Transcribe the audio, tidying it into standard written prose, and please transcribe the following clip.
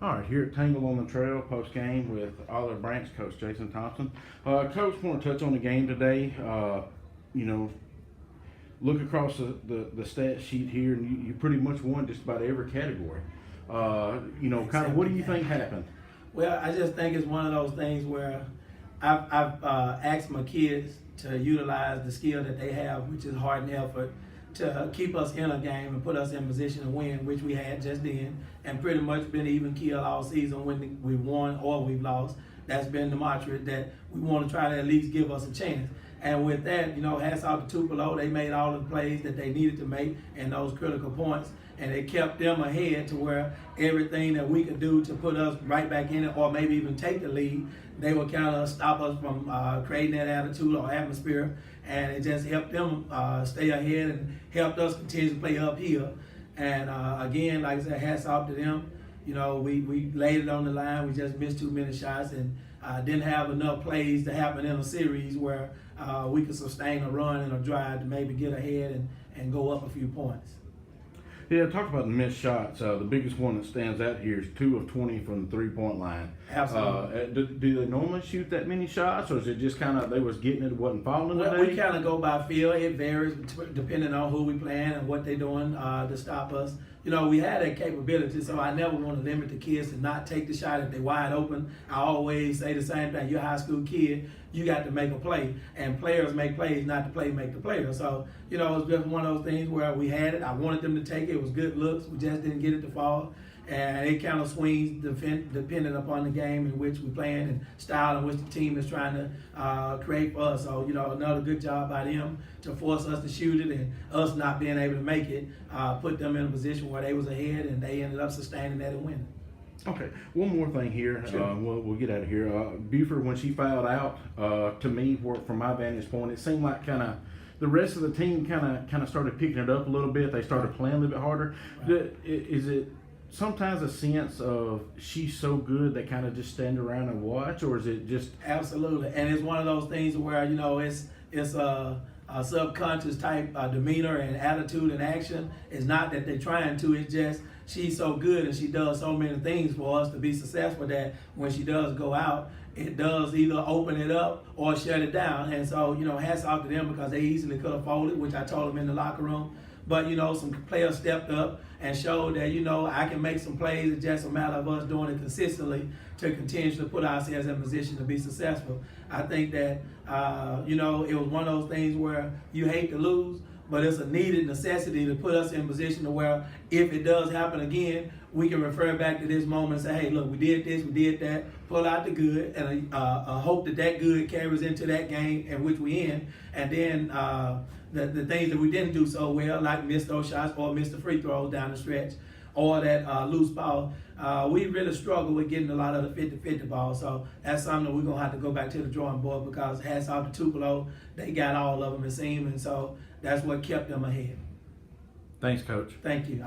All right, here at Tangle on the Trail post game with Olive Branch coach Jason Thompson. Coach, want to touch on the game today. You know, look across the stat sheet here, and you pretty much won just about every category. You know, kind of what do you think happened? Well, I just think it's one of those things where I've asked my kids to utilize the skill that they have, which is hard and effort, to keep us in a game and put us in position to win, which we had just then, and pretty much been even keel all season when we won or we've lost. That's been the mantra, that we want to try to at least give us a chance. And with that, you know, hats off to Tupelo. They made all the plays that they needed to make in those critical points, and it kept them ahead to where everything that we could do to put us right back in it or maybe even take the lead, they would kind of stop us from creating that attitude or atmosphere, and it just helped them stay ahead and helped us continue to play uphill. And again, like I said, hats off to them. You know, we laid it on the line. We just missed too many shots and didn't have enough plays to happen in a series where we could sustain a run and a drive to maybe get ahead and go up a few points. Yeah, talk about the missed shots. The biggest one that stands out here is 2 of 20 from the three-point line. Absolutely. Do they normally shoot that many shots, or is it just kind of they was getting it, wasn't falling today? Well, we kind of go by feel. It varies depending on who we playing and what they're doing to stop us. You know, we had that capability, so I never want to limit the kids to not take the shot if they're wide open. I always say the same thing. You're a high school kid, you got to make a play. And players make plays, not the play make the player. So, you know, it's just one of those things where we had it. I wanted them to take it. It was good looks. We just didn't get it to fall. And it kind of swings depending upon the game in which we're playing and style in which the team is trying to create for us. So, you know, another good job by them to force us to shoot it, and us not being able to make it put them in a position where they was ahead and they ended up sustaining that and winning. Okay, one more thing here. Sure. We'll get out of here. Buford, when she fouled out, to me, from my vantage point, it seemed like kind of the rest of the team kind of started picking it up a little bit. They started playing a little bit harder. Right. Is it sometimes a sense of she's so good they kind of just stand around and watch, or is it just Absolutely, and it's one of those things where, you know, it's a subconscious type demeanor and attitude and action. It's not that they're trying to, it's just she's so good and she does so many things for us to be successful that when she does go out, it does either open it up or shut it down. And so, you know, hats off to them because they easily could have folded, which I told them in the locker room. But, you know, some players stepped up and showed that, you know, I can make some plays. It's just a matter of us doing it consistently to continue to put ourselves in a position to be successful. I think that, you know, it was one of those things where you hate to lose, but it's a needed necessity to put us in a position to where if it does happen again, we can refer back to this moment and say, hey, look, we did this, we did that, pull out the good, and hope that that good carries into that game in which we in. And then the things that we didn't do so well, like miss those shots or miss the free throws down the stretch, or that loose ball, we really struggle with getting a lot of the 50-50 ball. So that's something that we're going to have to go back to the drawing board because hats off to Tupelo, they got all of them, it seems, and so that's what kept them ahead. Thanks, Coach. Thank you.